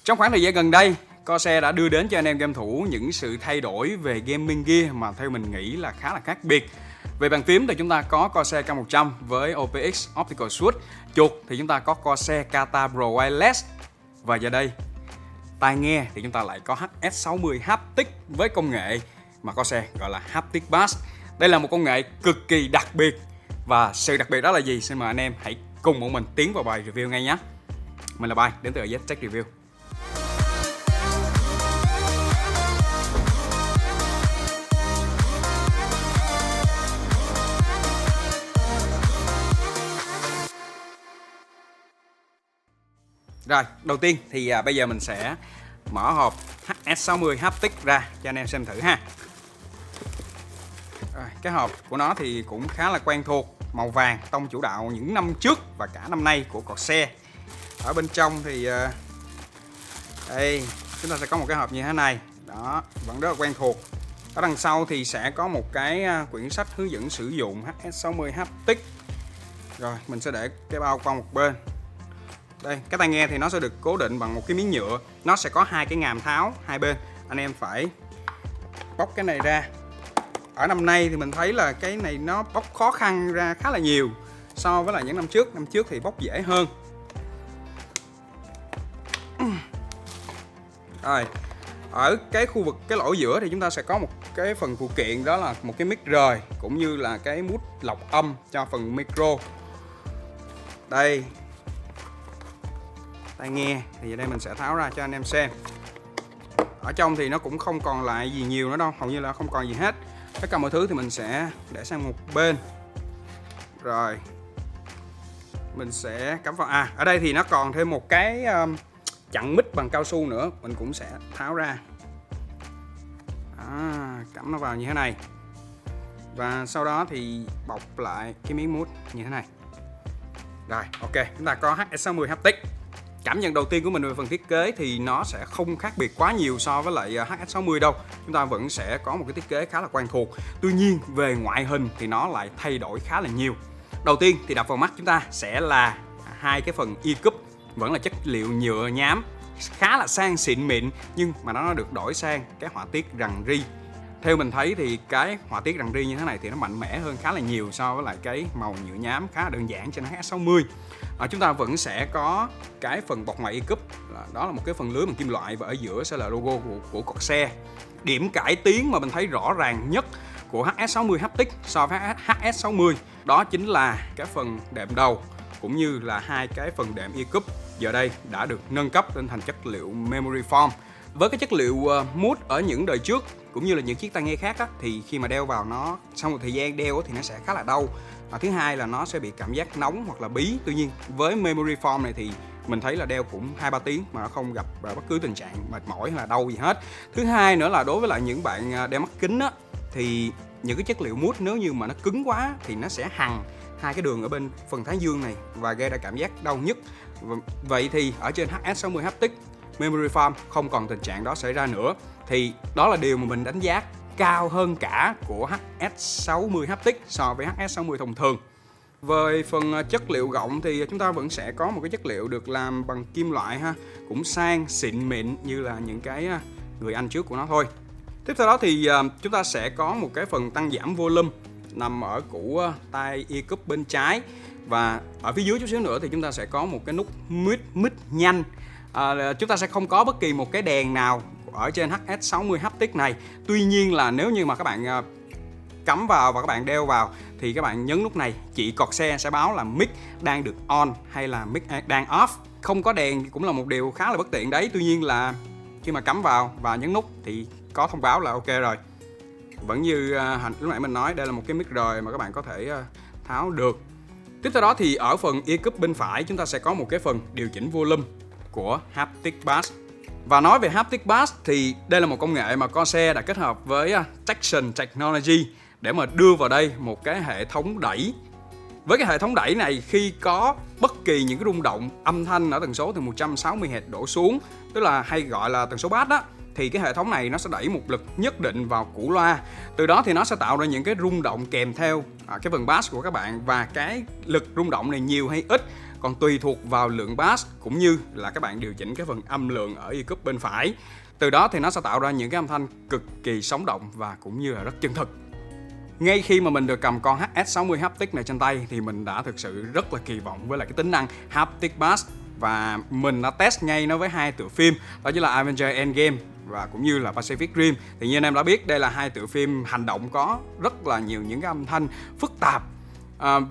Trong khoảng thời gian gần đây, Corsair đã đưa đến cho anh em game thủ những sự thay đổi về gaming gear mà theo mình nghĩ là khá là khác biệt. Về bàn phím thì chúng ta có Corsair K100 với OPX Optical Switch. Chuột thì chúng ta có Corsair Kata Pro Wireless. Và giờ đây, tai nghe thì chúng ta lại có HS60 Haptic với công nghệ mà Corsair gọi là Haptic Bass. Đây là một công nghệ cực kỳ đặc biệt. Và sự đặc biệt đó là gì? Xin mời anh em hãy cùng bọn mình tiến vào bài review ngay nhé. Mình là Bay, đến từ AZ Tech Review. Rồi, đầu tiên thì bây giờ mình sẽ mở hộp HS60 Haptic ra cho anh em xem thử ha. Rồi, cái hộp của nó thì cũng khá là quen thuộc, màu vàng, tông chủ đạo những năm trước và cả năm nay của Corsair. Ở bên trong thì đây chúng ta sẽ có một cái hộp như thế này, đó, vẫn rất là quen thuộc. Ở đằng sau thì sẽ có một cái quyển sách hướng dẫn sử dụng HS60 Haptic. Rồi, mình sẽ để cái bao qua một bên. Đây, cái tai nghe thì nó sẽ được cố định bằng một cái miếng nhựa. Nó sẽ có hai cái ngàm tháo hai bên. Anh em phải bóc cái này ra. Ở năm nay thì mình thấy là cái này nó bóc khó khăn ra khá là nhiều so với lại những năm trước. Năm trước thì bóc dễ hơn. Rồi, ở cái khu vực cái lỗ giữa thì chúng ta sẽ có một cái phần phụ kiện, đó là một cái mic rời cũng như là cái mút lọc âm cho phần micro. Đây, tai nghe thì ở đây mình sẽ tháo ra cho anh em xem. Ở trong thì nó cũng không còn lại gì nhiều nữa đâu, hầu như là không còn gì hết. Tất cả mọi thứ thì mình sẽ để sang một bên. Rồi, mình sẽ cắm vào. Ở đây thì nó còn thêm một cái chặn mic bằng cao su nữa, mình cũng sẽ tháo ra. Cắm nó vào như thế này. Và sau đó thì bọc lại cái miếng mút như thế này. Rồi, ok, chúng ta có HS60 Haptic. Cảm nhận đầu tiên của mình về phần thiết kế thì nó sẽ không khác biệt quá nhiều so với lại HS60 đâu. Chúng ta vẫn sẽ có một cái thiết kế khá là quen thuộc. Tuy nhiên về ngoại hình thì nó lại thay đổi khá là nhiều. Đầu tiên thì đập vào mắt chúng ta sẽ là hai cái phần E-Cup, vẫn là chất liệu nhựa nhám, khá là sang xịn mịn, nhưng mà nó được đổi sang cái họa tiết rằng ri. Theo mình thấy thì cái họa tiết rằng ri như thế này thì nó mạnh mẽ hơn khá là nhiều so với lại cái màu nhựa nhám khá là đơn giản trên HS60. Chúng ta vẫn sẽ có cái phần bọc ngoài E-Cup, đó là một cái phần lưới bằng kim loại và ở giữa sẽ là logo của Corsair. Điểm cải tiến mà mình thấy rõ ràng nhất của HS60 Haptic so với HS60 đó chính là cái phần đệm đầu cũng như là hai cái phần đệm E-Cup giờ đây đã được nâng cấp lên thành chất liệu memory foam. Với cái chất liệu mút ở những đời trước cũng như là những chiếc tai nghe khác thì khi mà đeo vào nó sau một thời gian đeo thì nó sẽ khá là đau. Thứ hai là nó sẽ bị cảm giác nóng hoặc là bí. Tuy nhiên với memory foam này thì mình thấy là đeo cũng 2-3 tiếng mà nó không gặp bất cứ tình trạng mệt mỏi hay là đau gì hết. Thứ hai nữa là đối với lại những bạn đeo mắt kính thì những cái chất liệu mút nếu như mà nó cứng quá thì nó sẽ hằn hai cái đường ở bên phần thái dương này và gây ra cảm giác đau nhức. Vậy thì ở trên HS60 Haptic memory foam không còn tình trạng đó xảy ra nữa, thì đó là điều mà mình đánh giá cao hơn cả của HS60 Haptic so với HS60 thông thường. Về phần chất liệu gọng thì chúng ta vẫn sẽ có một cái chất liệu được làm bằng kim loại cũng sang xịn mịn như là những cái người anh trước của nó thôi. Tiếp theo đó thì chúng ta sẽ có một cái phần tăng giảm volume nằm ở của tai E-Cup bên trái, và ở phía dưới chút xíu nữa thì chúng ta sẽ có một cái nút mid nhanh. Chúng ta sẽ không có bất kỳ một cái đèn nào ở trên HS60 Haptic này. Tuy nhiên là nếu như mà các bạn cắm vào và các bạn đeo vào thì các bạn nhấn nút này, chị Corsair sẽ báo là mic đang được on hay là mic đang off. Không có đèn cũng là một điều khá là bất tiện đấy. Tuy nhiên là khi mà cắm vào và nhấn nút thì có thông báo là ok rồi. Vẫn như lúc nãy mình nói, đây là một cái mic rời mà các bạn có thể tháo được. Tiếp theo đó thì ở phần E-Cup bên phải chúng ta sẽ có một cái phần điều chỉnh volume của Haptic Bass. Và nói về Haptic Bass thì đây là một công nghệ mà Corsair đã kết hợp với Traction Technology để mà đưa vào đây một cái hệ thống đẩy. Với cái hệ thống đẩy này, khi có bất kỳ những cái rung động âm thanh ở tần số từ 160Hz đổ xuống, tức là hay gọi là tần số bass thì cái hệ thống này nó sẽ đẩy một lực nhất định vào củ loa. Từ đó thì nó sẽ tạo ra những cái rung động kèm theo cái phần bass của các bạn, và cái lực rung động này nhiều hay ít còn tùy thuộc vào lượng bass cũng như là các bạn điều chỉnh cái phần âm lượng ở ECUP bên phải. Từ đó thì nó sẽ tạo ra những cái âm thanh cực kỳ sống động và cũng như là rất chân thực. Ngay khi mà mình được cầm con HS60 Haptic này trên tay thì mình đã thực sự rất là kỳ vọng với lại cái tính năng Haptic Bass, và mình đã test ngay nó với hai tựa phim, đó chính là Avengers Endgame và cũng như là Pacific Rim. Thì như anh em đã biết, đây là hai tựa phim hành động có rất là nhiều những cái âm thanh phức tạp.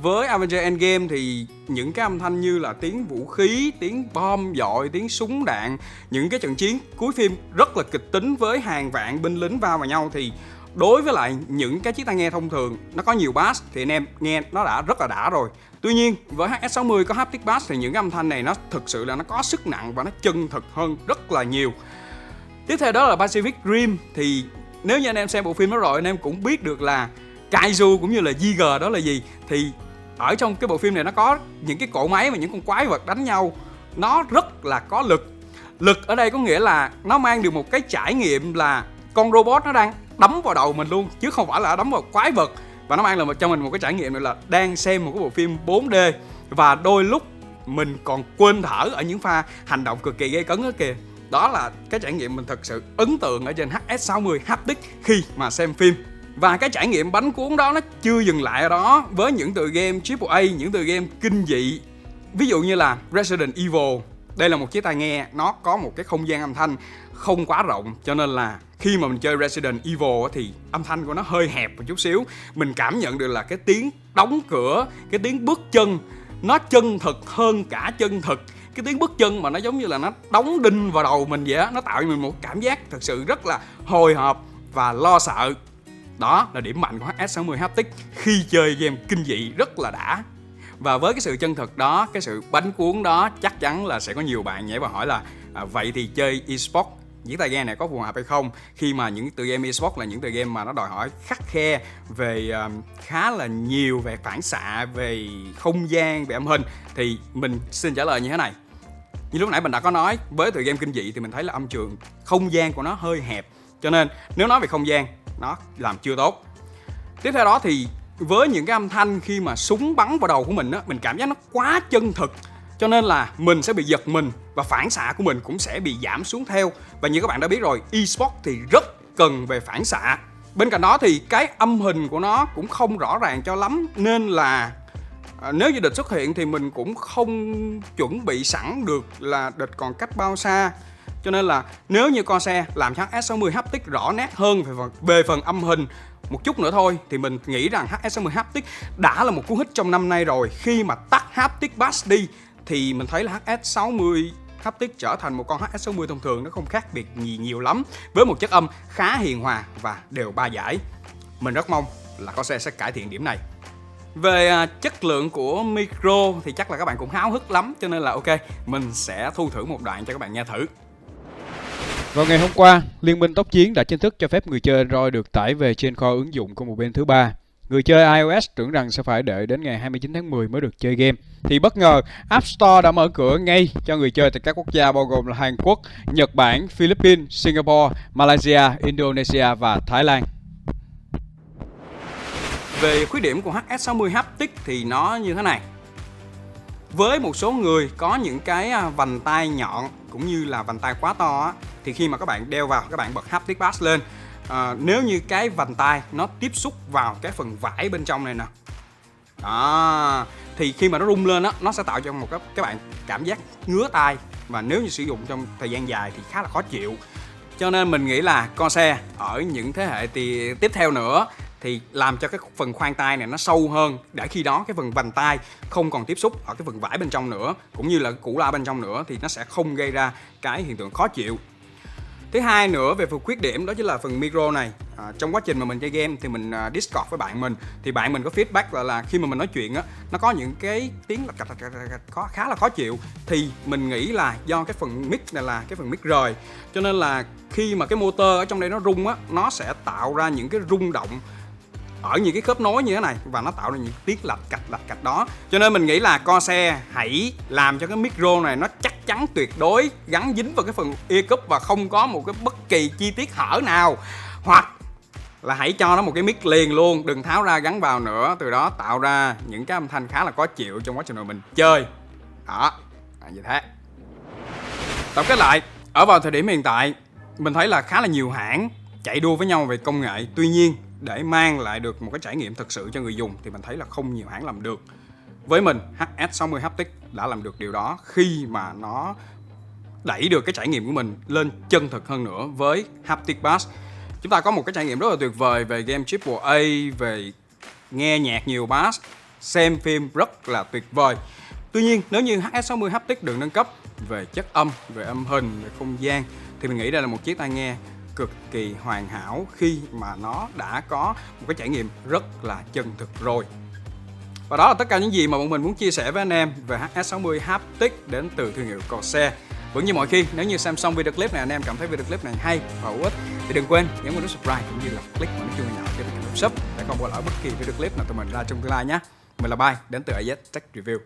Với Avengers Endgame thì những cái âm thanh như là tiếng vũ khí, tiếng bom dội, tiếng súng đạn, những cái trận chiến cuối phim rất là kịch tính với hàng vạn binh lính va vào nhau, thì đối với lại những cái chiếc tai nghe thông thường nó có nhiều bass thì anh em nghe nó đã rất là đã rồi. Tuy nhiên với HS60 có Haptic Bass thì những cái âm thanh này nó thực sự là nó có sức nặng và nó chân thực hơn rất là nhiều. Tiếp theo đó là Pacific Rim. Thì nếu như anh em xem bộ phim đó rồi, anh em cũng biết được là Kaiju cũng như là Giger đó là gì. Thì ở trong cái bộ phim này nó có những cái cỗ máy và những con quái vật đánh nhau, nó rất là có lực. Lực ở đây có nghĩa là nó mang được một cái trải nghiệm là con robot nó đang đấm vào đầu mình luôn, chứ không phải là đấm vào quái vật. Và nó mang lại cho mình một cái trải nghiệm là đang xem một cái bộ phim 4D. Và đôi lúc mình còn quên thở ở những pha hành động cực kỳ gây cấn đó kìa. Đó là cái trải nghiệm mình thật sự ấn tượng ở trên HS60 Haptic khi mà xem phim. Và cái trải nghiệm bánh cuốn đó nó chưa dừng lại ở đó. Với những tựa game AAA, những tựa game kinh dị, ví dụ như là Resident Evil, đây là một chiếc tai nghe nó có một cái không gian âm thanh không quá rộng, cho nên là khi mà mình chơi Resident Evil thì âm thanh của nó hơi hẹp một chút xíu. Mình cảm nhận được là cái tiếng đóng cửa, cái tiếng bước chân nó chân thực hơn cả chân thực. Cái tiếng bước chân mà nó giống như là nó đóng đinh vào đầu mình vậy á, nó tạo cho mình một cảm giác thật sự rất là hồi hộp và lo sợ. Đó là điểm mạnh của HS60 Haptic khi chơi game kinh dị rất là đã. Và với cái sự chân thực đó, cái sự bánh cuốn đó, chắc chắn là sẽ có nhiều bạn nhảy vào hỏi là vậy thì chơi eSport, chiếc tai nghe này có phù hợp hay không? Khi mà những tựa game eSport là những tựa game mà nó đòi hỏi khắt khe về khá là nhiều về phản xạ, về không gian, về âm thanh. Thì mình xin trả lời như thế này. Như lúc nãy mình đã có nói, với tựa game kinh dị thì mình thấy là âm trường, không gian của nó hơi hẹp. Cho nên nếu nói về không gian, nó làm chưa tốt. Tiếp theo đó thì với những cái âm thanh khi mà súng bắn vào đầu của mình á, mình cảm giác nó quá chân thực, cho nên là mình sẽ bị giật mình và phản xạ của mình cũng sẽ bị giảm xuống theo. Và như các bạn đã biết rồi, eSport thì rất cần về phản xạ. Bên cạnh đó thì cái âm hình của nó cũng không rõ ràng cho lắm, nên là nếu như địch xuất hiện thì mình cũng không chuẩn bị sẵn được là địch còn cách bao xa. Cho nên là nếu như Corsair làm cho HS60 Haptic rõ nét hơn về phần âm hình một chút nữa thôi thì mình nghĩ rằng HS60 Haptic đã là một cú hích trong năm nay rồi. Khi mà tắt Haptic Bass đi thì mình thấy là HS60 Haptic trở thành một con HS60 thông thường, nó không khác biệt nhiều lắm, với một chất âm khá hiền hòa và đều ba dải. Mình rất mong là Corsair sẽ cải thiện điểm này. Về chất lượng của micro thì chắc là các bạn cũng háo hức lắm, cho nên là ok, mình sẽ thu thử một đoạn cho các bạn nghe thử. Vào ngày hôm qua, Liên minh tốc chiến đã chính thức cho phép người chơi Android được tải về trên kho ứng dụng của một bên thứ ba. Người chơi iOS tưởng rằng sẽ phải đợi đến ngày 29 tháng 10 mới được chơi game. Thì bất ngờ, App Store đã mở cửa ngay cho người chơi tại các quốc gia bao gồm là Hàn Quốc, Nhật Bản, Philippines, Singapore, Malaysia, Indonesia và Thái Lan. Về khuyết điểm của HS60 Haptic thì nó như thế này. Với một số người có những cái vành tai nhọn cũng như là vành tai quá to á, thì khi mà các bạn đeo vào, các bạn bật Haptic Bass lên, nếu như cái vành tai nó tiếp xúc vào cái phần vải bên trong này nè, thì khi mà nó rung lên á, nó sẽ tạo cho các bạn cảm giác ngứa tai, và nếu như sử dụng trong thời gian dài thì khá là khó chịu. Cho nên mình nghĩ là Corsair ở những thế hệ thì tiếp theo nữa thì làm cho cái phần khoang tai này nó sâu hơn, để khi đó cái phần vành tai không còn tiếp xúc ở cái phần vải bên trong nữa, cũng như là củ la bên trong nữa, thì nó sẽ không gây ra cái hiện tượng khó chịu. Thứ hai nữa về phần khuyết điểm đó chính là phần micro này. Trong quá trình mà mình chơi game thì mình Discord với bạn mình, thì bạn mình có feedback là khi mà mình nói chuyện á, nó có những cái tiếng khá là khó chịu. Thì mình nghĩ là do cái phần mic này là cái phần mic rời, cho nên là khi mà cái motor ở trong đây nó rung á, nó sẽ tạo ra những cái rung động ở những cái khớp nối như thế này, và nó tạo ra những tiếng lạch cạch đó. Cho nên mình nghĩ là Corsair hãy làm cho cái micro này nó chắc chắn tuyệt đối gắn dính vào cái phần ECUP và không có một cái bất kỳ chi tiết hở nào, hoặc là hãy cho nó một cái mic liền luôn, đừng tháo ra gắn vào nữa, từ đó tạo ra những cái âm thanh khá là khó chịu trong quá trình mà mình chơi. Đó, như thế. Tổng kết lại, ở vào thời điểm hiện tại, mình thấy là khá là nhiều hãng chạy đua với nhau về công nghệ. Tuy nhiên, để mang lại được một cái trải nghiệm thực sự cho người dùng thì mình thấy là không nhiều hãng làm được. Với mình, HS60 Haptic đã làm được điều đó khi mà nó đẩy được cái trải nghiệm của mình lên chân thực hơn nữa với Haptic Bass. Chúng ta có một cái trải nghiệm rất là tuyệt vời về game AAA, về nghe nhạc nhiều bass, xem phim rất là tuyệt vời. Tuy nhiên, nếu như HS60 Haptic được nâng cấp về chất âm, về âm hình, về không gian thì mình nghĩ đây là một chiếc tai nghe cực kỳ hoàn hảo khi mà nó đã có một cái trải nghiệm rất là chân thực rồi. Và đó là tất cả những gì mà bọn mình muốn chia sẻ với anh em về HS60 Haptic đến từ thương hiệu Corsair. Vẫn như mọi khi, nếu như xem xong video clip này anh em cảm thấy video clip này hay và hữu ích thì đừng quên nhấn vào nút subscribe cũng như là click vào nút chuông nhỏ cho kênh sub để không bỏ lỡ bất kỳ video clip nào tụi mình ra trong tương lai nhé. Mình là Bai đến từ AZ Tech Review.